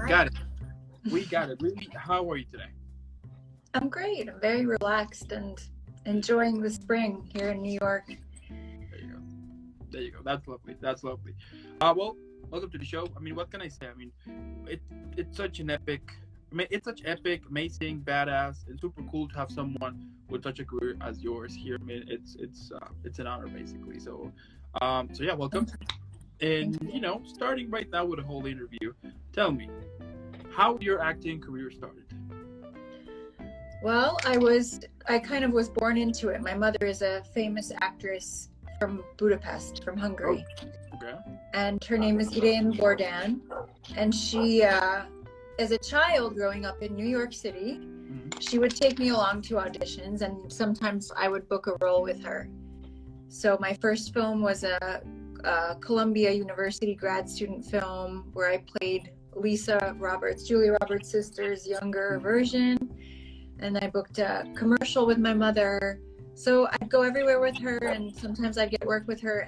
got it. We got it. Really, how are you today? I'm great. I'm very relaxed and enjoying the spring here in New York. There you go. There you go. That's lovely. That's lovely. Well, welcome to the show. I mean, what can I say? I mean, it it's such an epic. I mean, it's such epic, amazing, badass, and super cool to have someone with such a career as yours here. I mean, it's an honor basically. So yeah, welcome. And Thank you. starting right now with a whole interview, tell me how your acting career started. Well, I kind of was born into it. My mother is a famous actress from Budapest, from Oh, Hungary, okay. and her name is Lili Bordan. And she, as a child growing up in New York City, Mhm. she would take me along to auditions, and sometimes I would book a role with her. So my first film was a Columbia University grad student film where I played Lisa Roberts, Julia Roberts' sister's younger version. And I booked a commercial with my mother. So I'd go everywhere with her, and sometimes I'd get work with her.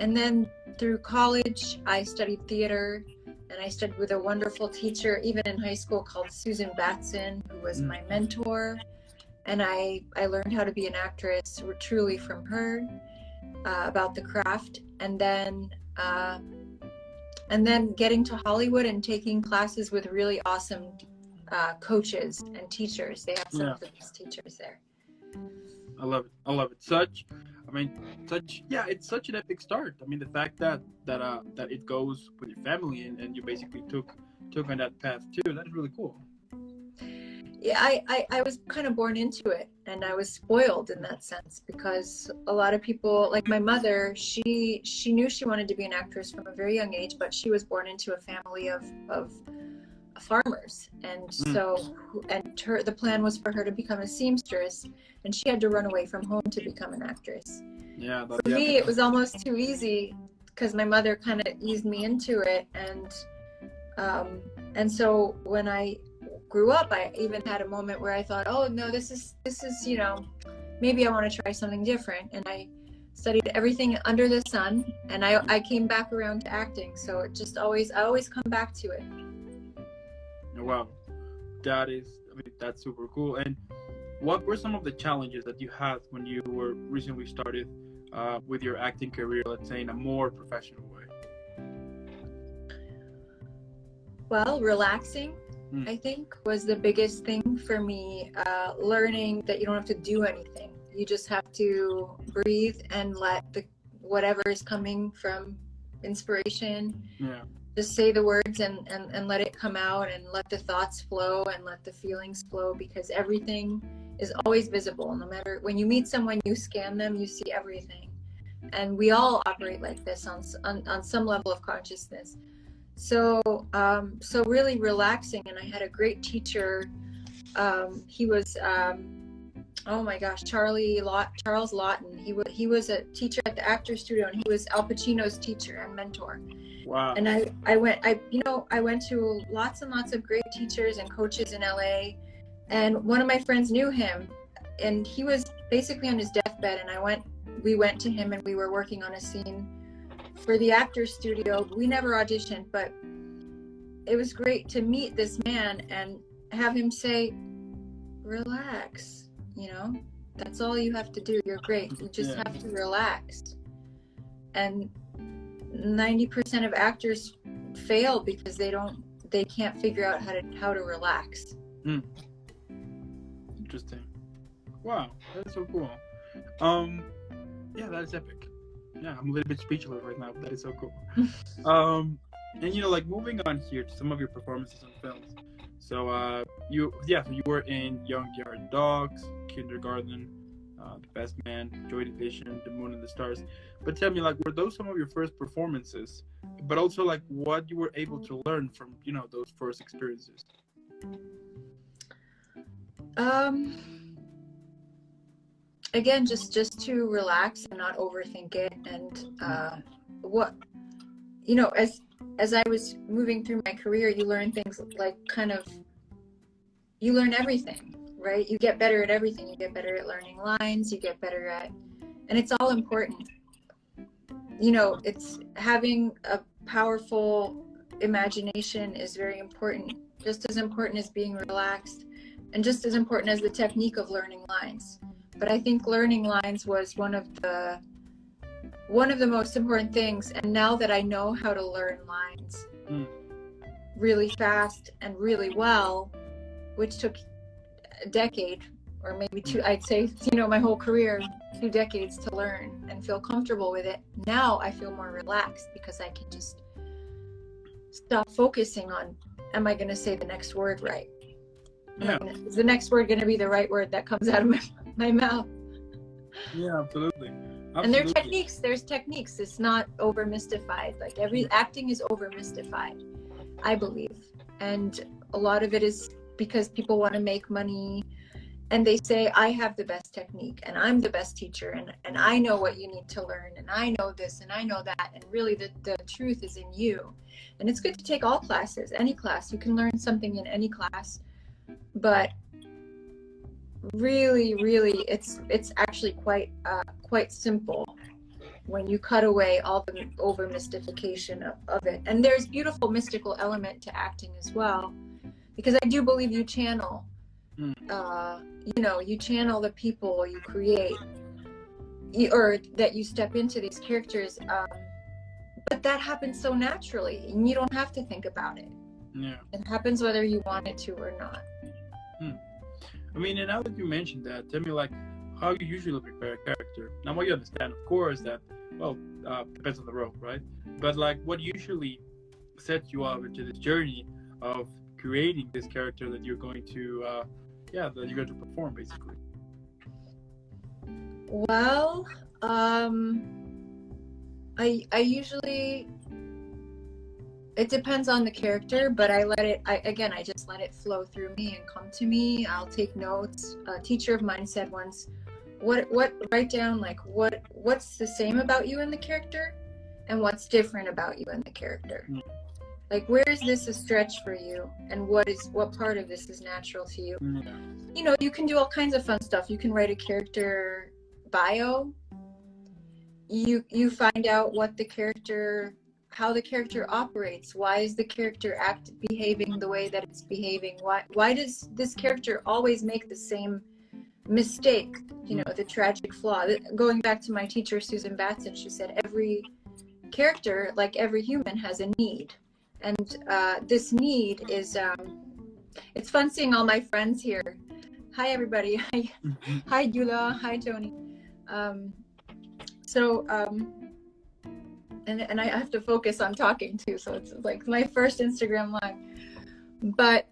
And then through college, I studied theater, and I studied with a wonderful teacher, even in high school, called Susan Batson, who was my mentor. And I learned how to be an actress truly from her, about the craft. And then getting to Hollywood and taking classes with really awesome coaches and teachers. They have some Yeah, of the best teachers there. I love it. I love it. I mean, yeah, it's such an epic start. I mean, the fact that it goes with your family and you basically took on that path too. That is really cool. Yeah, I was kind of born into it, and I was spoiled in that sense because a lot of people, like my mother, she knew she wanted to be an actress from a very young age, but she was born into a family of farmers, and Mm. the plan was for her to become a seamstress, and she had to run away from home to become an actress. Yeah, For yeah. me, it was almost too easy because my mother kind of eased me into it, and so when I grew up, I even had a moment where I thought, oh no, this is maybe I want to try something different, and I studied everything under the sun, and I came back around to acting. So I always come back to it. Wow, I mean, that's super cool. And what were some of the challenges that you had when you were recently started with your acting career, let's say in a more professional way? Well, relaxing, Mm. I think, was the biggest thing for me. Learning that you don't have to do anything. You just have to breathe and let whatever is coming from inspiration, Yeah, just say the words and let it come out, and let the thoughts flow and let the feelings flow, because everything is always visible. No matter when you meet someone, you scan them, you see everything. And we all operate like this on some level of consciousness. So really relaxing. And I had a great teacher. He was, oh my gosh, Charles Lawton. He was a teacher at the Actors Studio, and he was Al Pacino's teacher and mentor. wow. And I went to lots and lots of great teachers and coaches in LA. And one of my friends knew him, and he was basically on his deathbed. And we went to him, and we were working on a scene for the Actors Studio. We never auditioned, but it was great to meet this man and have him say, relax, that's all you have to do. You're great. You just Yeah, have to relax. And 90% of actors fail because they can't figure out how to relax. mm. Interesting. Wow, that's so cool. Um, yeah, that is epic. Yeah, I'm a little bit speechless right now. But that is so cool. And like moving on here to some of your performances on films. So so you were in Young Yard Dogs, Kindergarten, The Best Man, Joy Division, The Moon and the Stars. But tell me, like, were those some of your first performances? But also, like, what you were able to learn from those first experiences? Again, just to relax and not overthink it. And what as I was moving through my career, you learn things like you learn everything, right? You get better at everything. You get better at learning lines. You get better at, and it's all important. It's having a powerful imagination is very important, just as important as being relaxed, and just as important as the technique of learning lines. But I think learning lines was one of the most important things. And now that I know how to learn lines really fast and really well, which took a decade or maybe two, I'd say, my whole career, 2 decades to learn and feel comfortable with it. Now I feel more relaxed because I can just stop focusing on, am I going to say the next word right? Yeah. Is the next word going to be the right word that comes out of my mouth? Yeah, absolutely. And there's techniques. It's not over mystified. Like acting is over mystified, I believe. And a lot of it is because people want to make money and they say, I have the best technique and I'm the best teacher and I know what you need to learn and I know this and I know that. And really the truth is in you. And it's good to take all classes, any class. You can learn something in any class, but really, it's actually quite simple when you cut away all the over mystification of it. And there's beautiful mystical element to acting as well, because I do believe you channel you channel the people you create, or that you step into these characters, but that happens so naturally and you don't have to think about it. It happens whether you want it to or not. I mean, and now that you mentioned that, tell me, like, how you usually prepare a character. Now, what you understand, of course, that, depends on the role, right? But, like, what usually sets you up into this journey of creating this character that you're going to, that you're going to perform, basically? Well, I usually, it depends on the character, but I just let it flow through me and come to me. I'll take notes. A teacher of mine said once, write down, like, what's the same about you in the character and what's different about you in the character. Like, where is this a stretch for you and what part of this is natural to you? You can do all kinds of fun stuff. You can write a character bio. You find out how the character operates. Why is the character behaving the way that it's behaving? Why does this character always make the same mistake? The tragic flaw. Going back to my teacher, Susan Batson, she said every character, like every human, has a need. And this need is, it's fun seeing all my friends here. Hi, everybody. Hi, Yula. Hi, Tony. And I have to focus on talking too, so it's like my first Instagram live. But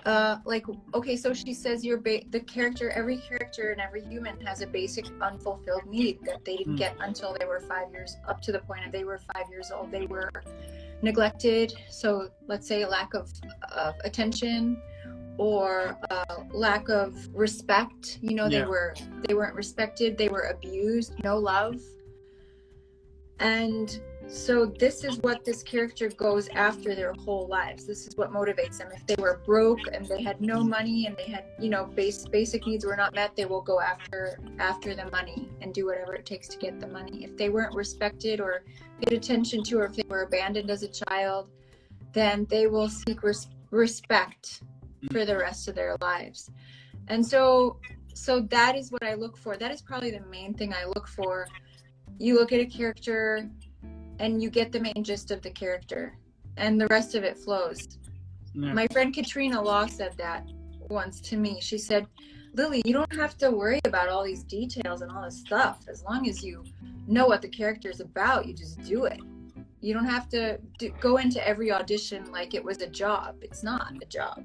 so she says every character and every human has a basic unfulfilled need that they didn't get until they were 5 years, up to the point of they were 5 years old. They were neglected, so let's say a lack of attention, or lack of respect. They weren't respected, they were abused, no love. And so this is what this character goes after their whole lives. This is what motivates them. If they were broke and they had no money and they had, basic needs were not met, they will go after the money and do whatever it takes to get the money. If they weren't respected or paid attention to, or if they were abandoned as a child, then they will seek respect for the rest of their lives. And so that is what I look for. That is probably the main thing I look for. You look at a character and you get the main gist of the character, and the rest of it flows. My friend Katrina Law said that once to me. She said, Lily, you don't have to worry about all these details and all this stuff. As long as you know what the character is about, you just do it. You don't have to go into every audition like it was a job. It's not a job.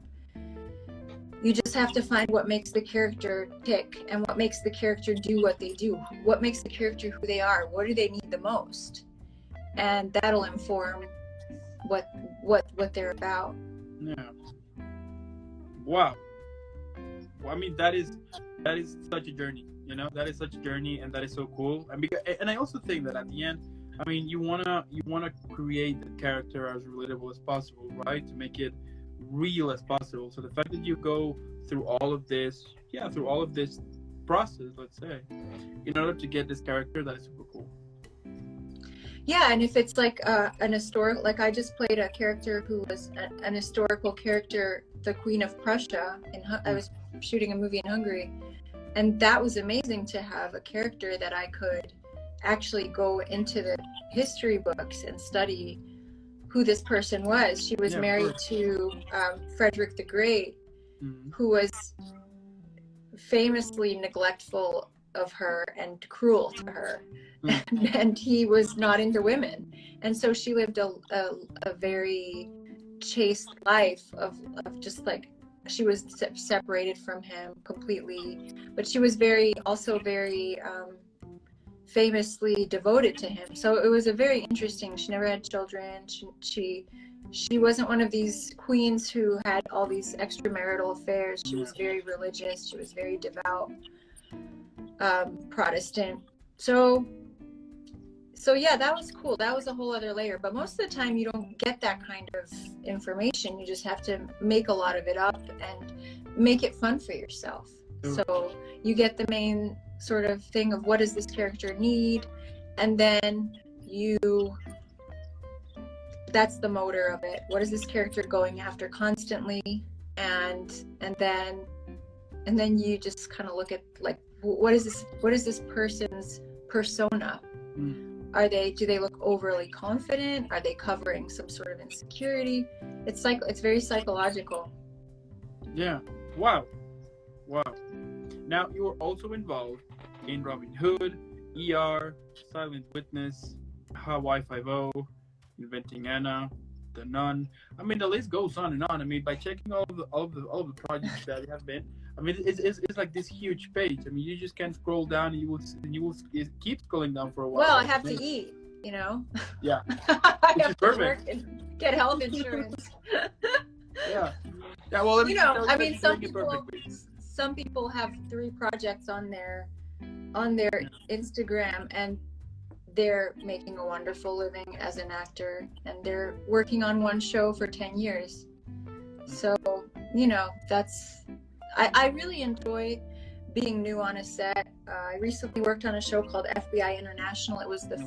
You just have to find what makes the character tick and what makes the character do what they do. What makes the character who they are. What do they need the most? And that'll inform what they're about. Yeah. Wow. Well, I mean, that is such a journey. That is such a journey, and that is so cool. And I also think that at the end, I mean, you wanna create the character as relatable as possible, right? To make it real as possible. So the fact that you go through all of this process, let's say, in order to get this character, that is super cool. Yeah, and if it's like an historic, like I just played a character who was an historical character, the Queen of Prussia, and I was shooting a movie in Hungary, and that was amazing to have a character that I could actually go into the history books and study who this person was. She was married to Frederick the Great, who was famously neglectful of her and cruel to her. And he was not into women, and so she lived a very chaste life of just like, she was separated from him completely, but she was very famously devoted to him. So it was a very interesting, she never had children, she wasn't one of these queens who had all these extramarital affairs. She was very religious, she was very devout, Protestant. So yeah, that was cool. That was a whole other layer. But most of the time, you don't get that kind of information. You just have to make a lot of it up and make it fun for yourself. So you get the main sort of thing of what does this character need, and then that's the motor of it. What is this character going after constantly, and then you just kind of look at like, what is this person's persona? Do they look overly confident? Are they covering some sort of insecurity? It's very psychological. Yeah. Wow. Now you were also involved in Robin Hood, ER, Silent Witness, Hawaii Five-0, Inventing Anna, The Nun. I mean, the list goes on and on. I mean, by checking all of the projects that you have been, I mean, it's like this huge page. I mean, you just can't scroll down, and you will keep scrolling down for a while. Well, I have to eat, you know. Yeah. I have to work and get health insurance. Yeah. Well, I mean, some people have 3 projects on their Instagram, and they're making a wonderful living as an actor, and they're working on one show for 10 years. So, I really enjoy being new on a set. I recently worked on a show called FBI International. It was the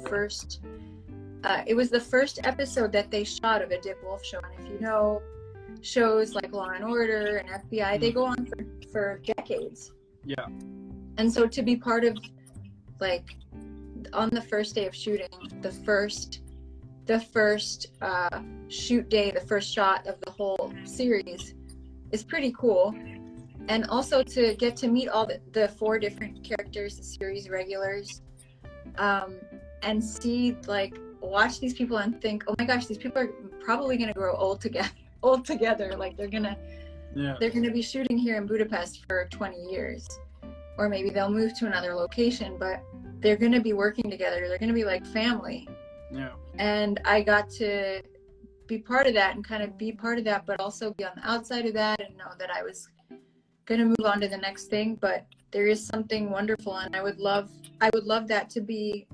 first episode that they shot of a Dick Wolf show. And if you know shows like Law and Order and FBI, they go on for decades. Yeah. And so to be part of, like, on the first day of shooting, the first shoot day, the first shot of the whole series is pretty cool. And also to get to meet all the 4 different characters, the series regulars, and see, like, watch these people and think, oh my gosh, these people are probably going to grow old together. Like, they're going to be shooting here in Budapest for 20 years. Or maybe they'll move to another location, but they're going to be working together. They're going to be like family. Yeah. And I got to be part of that and kind of be part of that, but also be on the outside of that and know that I was going to move on to the next thing. But there is something wonderful, and I would love that to be,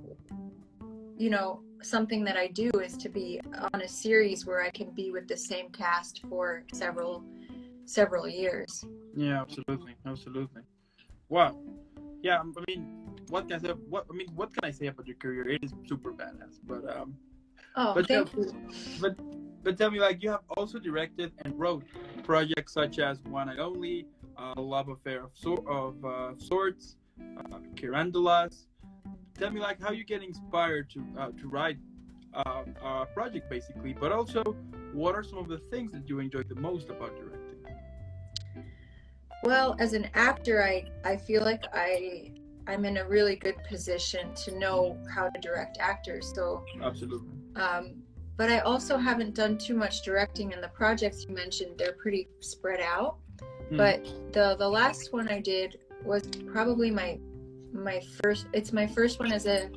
something that I do, is to be on a series where I can be with the same cast for several years. Yeah, absolutely. Wow. Yeah, I mean, what can I say about your career? It is super badass. But thank you. But tell me, like, you have also directed and wrote projects such as One and Only, Love Affair of Sorts, Kirandalas. Tell me, like, how you get inspired to write a project, basically, but also what are some of the things that you enjoy the most about directing? Well, as an actor, I feel like I'm in a really good position to know how to direct actors. So absolutely. But I also haven't done too much directing, and the projects you mentioned, they're pretty spread out. But the last one I did was probably my first. It's my first one as a,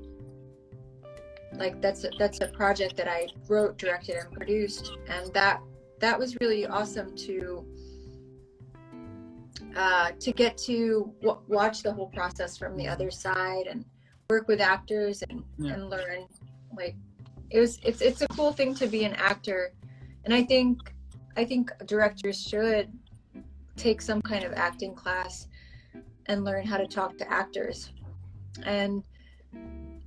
like, that's a project that I wrote, directed, and produced, and that was really awesome to get to watch the whole process from the other side and work with actors and learn. Like, it's a cool thing to be an actor, and I think directors should take some kind of acting class and learn how to talk to actors. And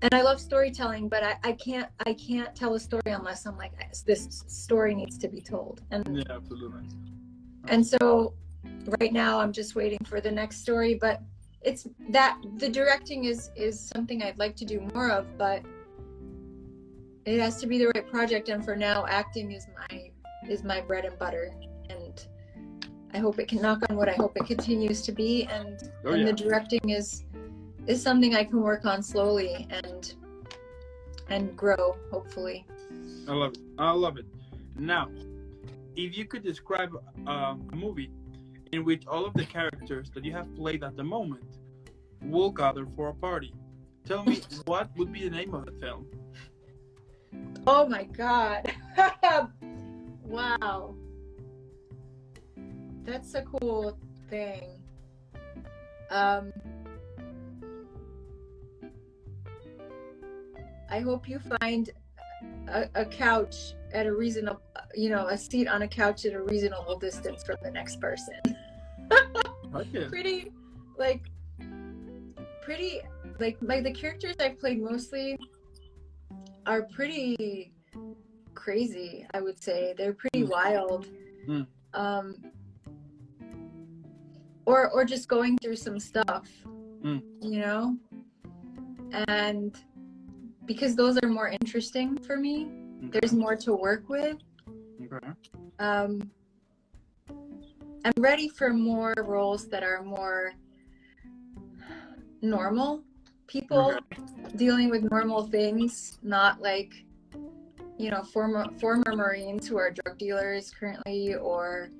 and I love storytelling, but I can't tell a story unless I'm like, this story needs to be told. And Yeah, absolutely. And so right now I'm just waiting for the next story, but it's that the directing is something I'd like to do more of, but it has to be the right project. And for now, acting is my bread and butter. And I hope it can, knock on wood, I hope it continues to be. And the directing is something I can work on slowly and grow, hopefully. I love it. I love it. Now, if you could describe a movie in which all of the characters that you have played at the moment will gather for a party, tell me what would be the name of the film? Oh my God. Wow. That's a cool thing. I hope you find a couch at a reasonable, a seat on a couch at a reasonable distance from the next person. Okay. Like the characters I've played mostly are pretty crazy, I would say. They're pretty wild. Or just going through some stuff, and because those are more interesting for me. Okay. There's more to work with. Okay. I'm ready for more roles that are more normal people, dealing with normal things, not like, former Marines who are drug dealers currently, or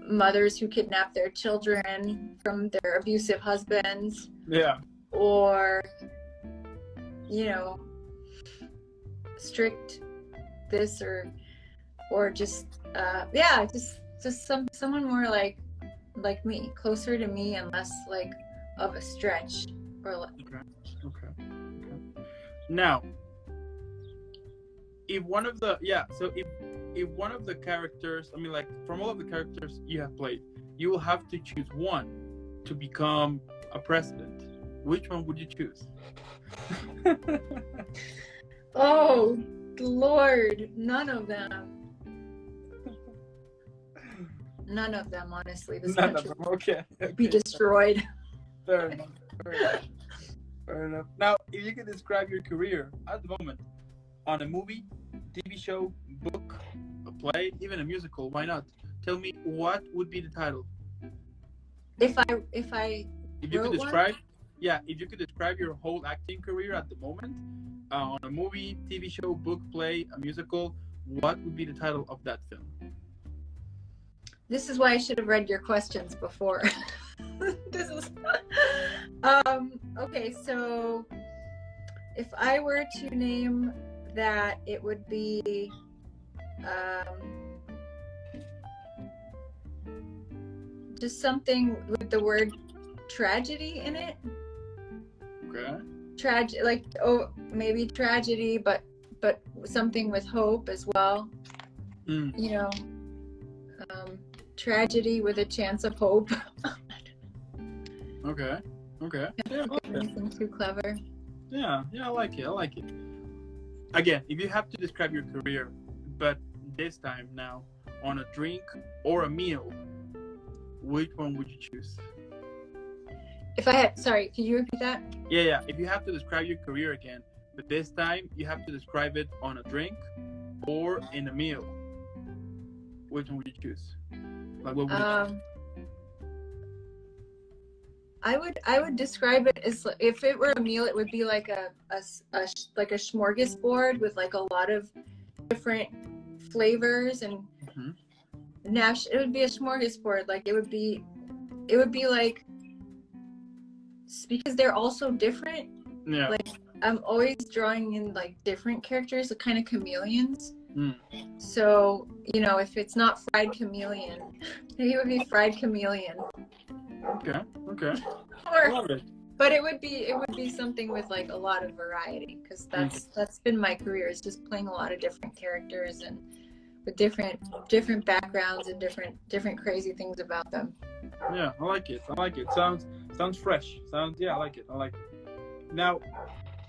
mothers who kidnap their children from their abusive husbands. Yeah. Or strict this or just someone more like me, closer to me, and less like of a stretch or like. Okay. Now, if one of the if one of the characters, I mean, like, from all of the characters you have played, you will have to choose one to become a president. Which one would you choose? Oh, Lord, none of them. None of them, honestly. This country would be destroyed. Fair enough. Now, if you could describe your career at the moment on a movie, TV show, book, a play, even a musical, why not? Tell me, what would be the title? If you could describe your whole acting career at the moment on a movie, TV show, book, play, a musical, what would be the title of that film? This is why I should have read your questions before. Okay, so if I were to name that, it would be just something with the word tragedy in it. Okay. Maybe tragedy, but something with hope as well. Tragedy with a chance of hope. Okay. Anything too clever. Yeah, I like it. Again, if you have to describe your career, but this time now on a drink or a meal, which one would you choose? Sorry, can you repeat that? Yeah. If you have to describe your career again, but this time you have to describe it on a drink or in a meal, which one would you choose? Like, what would you choose? I would describe it as, if it were a meal, it would be like a smorgasbord with like a lot of different flavors, and it would be a smorgasbord. Like it would be like, because they're all so different. Yeah. Like I'm always drawing in like different characters, the kind of chameleons. So, if it's not fried chameleon, maybe it would be fried chameleon. Okay. But it would be something with like a lot of variety, because that's been my career, is just playing a lot of different characters and with different backgrounds and different crazy things about them. Yeah, I like it. Sounds fresh. I like it. Now,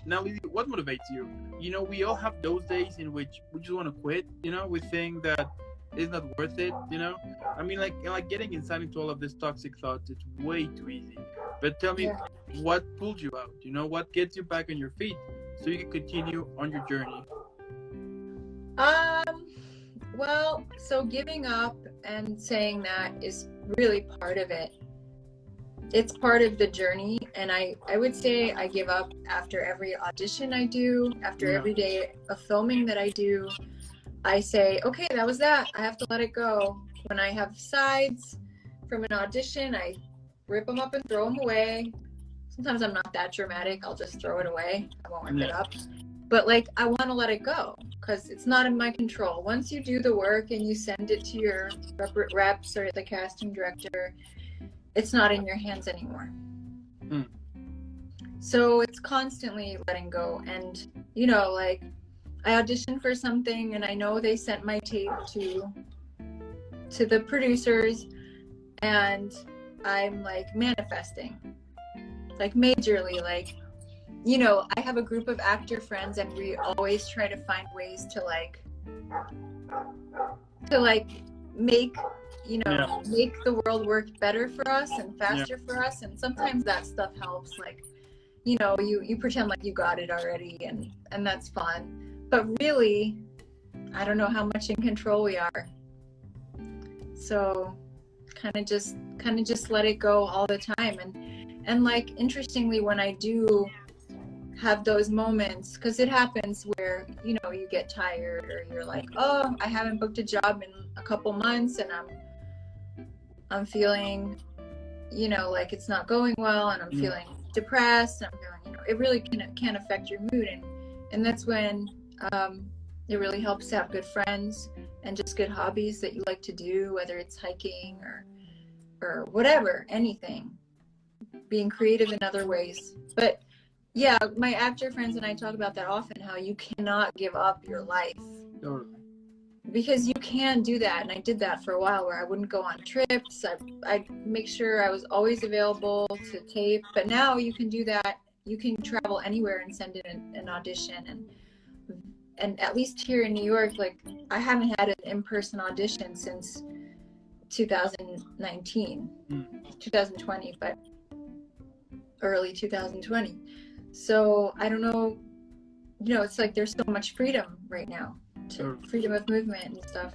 Now, Lili, what motivates you? You know, we all have those days in which we just want to quit. You know, we think that it's not worth it. You know, I mean, like getting inside into all of this toxic thoughts, it's way too easy. But tell me, Yeah. what pulls you out? You know, what gets you back on your feet so you can continue on your journey? Well, so giving up and saying that is really part of it. It's part of the journey, and I would say I give up after every audition I do, after every day of filming that I do. I say, okay, that was that. I have to let it go. When I have sides from an audition, I rip them up and throw them away. Sometimes I'm not that dramatic. I'll just throw it away. I won't rip it up. But like, I want to let it go because it's not in my control. Once you do the work and you send it to your reps or the casting director, it's not in your hands anymore. So it's constantly letting go. And, you know, like I auditioned for something and I know they sent my tape to the producers, and I'm like manifesting, like majorly, like, you know, I have a group of actor friends and we always try to find ways to make, you know, make the world work better for us and faster for us. And sometimes that stuff helps. Like, you know, you pretend like you got it already, and that's fun. But really, I don't know how much in control we are. So kind of just let it go all the time. And like, interestingly, when I do have those moments, because it happens where, you know, you get tired or you're like, oh, I haven't booked a job in a couple months and I'm feeling, you know, like it's not going well, and I'm feeling depressed, and I'm feeling, you know, it really can affect your mood, and that's when it really helps to have good friends and just good hobbies that you like to do, whether it's hiking or whatever, anything, being creative in other ways. But yeah, my actor friends and I talk about that often, how you cannot give up your life. Totally. Because you can do that, and I did that for a while where I wouldn't go on trips. I'd make sure I was always available to tape. But now you can do that. You can travel anywhere and send in an audition. And at least here in New York, like, I haven't had an in-person audition since 2019, 2020, but early 2020. So I don't know, you know, it's like there's so much freedom right now, freedom of movement and stuff.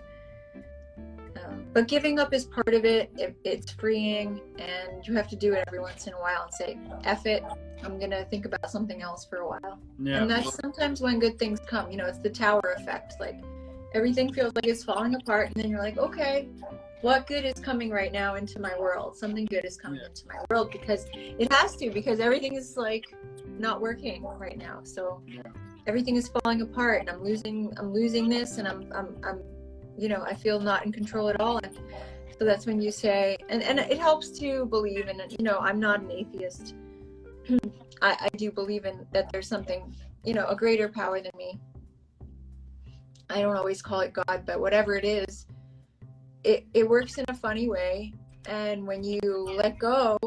But giving up is part of it. It's freeing, and you have to do it every once in a while and say, F it, I'm going to think about something else for a while. Yeah. And that's sometimes when good things come. You know, it's the tower effect. Like, everything feels like it's falling apart, and then you're like, okay, what good is coming right now into my world? Something good is coming into my world, because it has to, because everything is like not working right now. So everything is falling apart, and I'm losing this, and I'm you know, I feel not in control at all. And so that's when you say, and it helps to believe in, you know, I'm not an atheist. I do believe in that there's something, you know, a greater power than me. I don't always call it God, but whatever it is, it works in a funny way. And when you let go,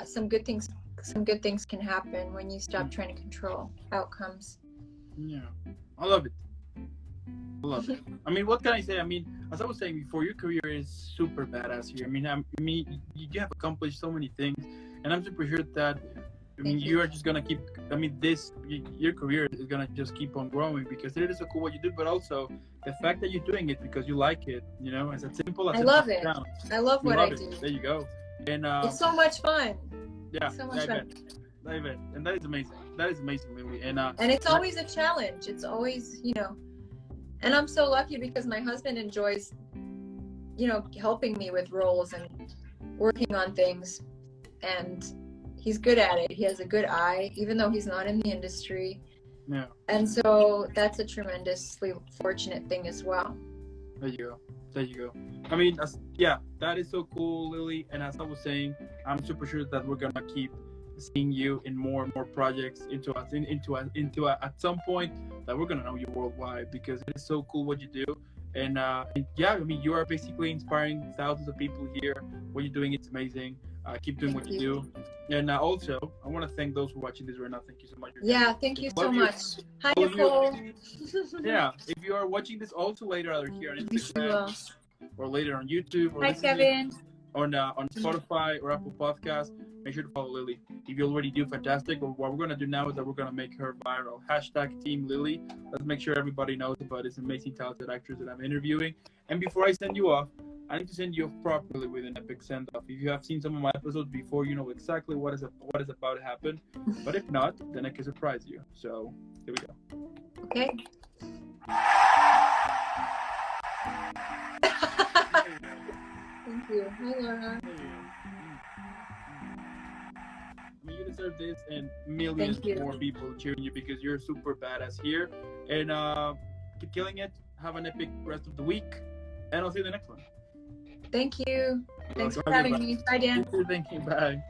some good things can happen when you stop trying to control outcomes. Yeah, I love it. I mean, what can I say? I mean, as I was saying before, your career is super badass here. I mean, you have accomplished so many things, and I'm super sure that, I mean, you are just gonna keep. I mean, your career is gonna just keep on growing, because it is so cool what you do, but also the fact that you're doing it because you like it. You know, it's as simple as I love it. I love what I do. There you go. And it's so much fun. Yeah, so much fun. I bet. And that is amazing. That is amazing, Lili. And it's always a challenge. It's always, you know, and I'm so lucky because my husband enjoys, you know, helping me with roles and working on things, and he's good at it. He has a good eye, even though he's not in the industry. Yeah. And so that's a tremendously fortunate thing as well. There you go. I mean, that is so cool, Lili. And as I was saying, I'm super sure that we're gonna keep seeing you in more and more projects at some point that we're gonna know you worldwide, because it is so cool what you do. And I mean, you are basically inspiring thousands of people here. What you're doing, it's amazing. Keep doing what you do. And also, I want to thank those who are watching this right now. Thank you so much. Yeah, thank you so much. Hi, Nicole. Yeah, if you are watching this also later, either here on Instagram or later on YouTube, or hi, Kevin. On Spotify or Apple Podcasts, make sure to follow Lili. If you already do, fantastic. But what we're going to do now is that we're going to make her viral. Hashtag Team Lili. Let's make sure everybody knows about this amazing, talented actress that I'm interviewing. And before I send you off, I need to send you off properly with an epic send-off. If you have seen some of my episodes before, you know exactly what is about to happen. But if not, then I can surprise you. So, here we go. Okay. Thank you. Hi, Laura. You deserve this, and millions more people cheering you because you're super badass here. And keep killing it. Have an epic rest of the week. And I'll see you in the next one. Thank you. Thanks for having me. Bye, Dan. Thank you. Bye.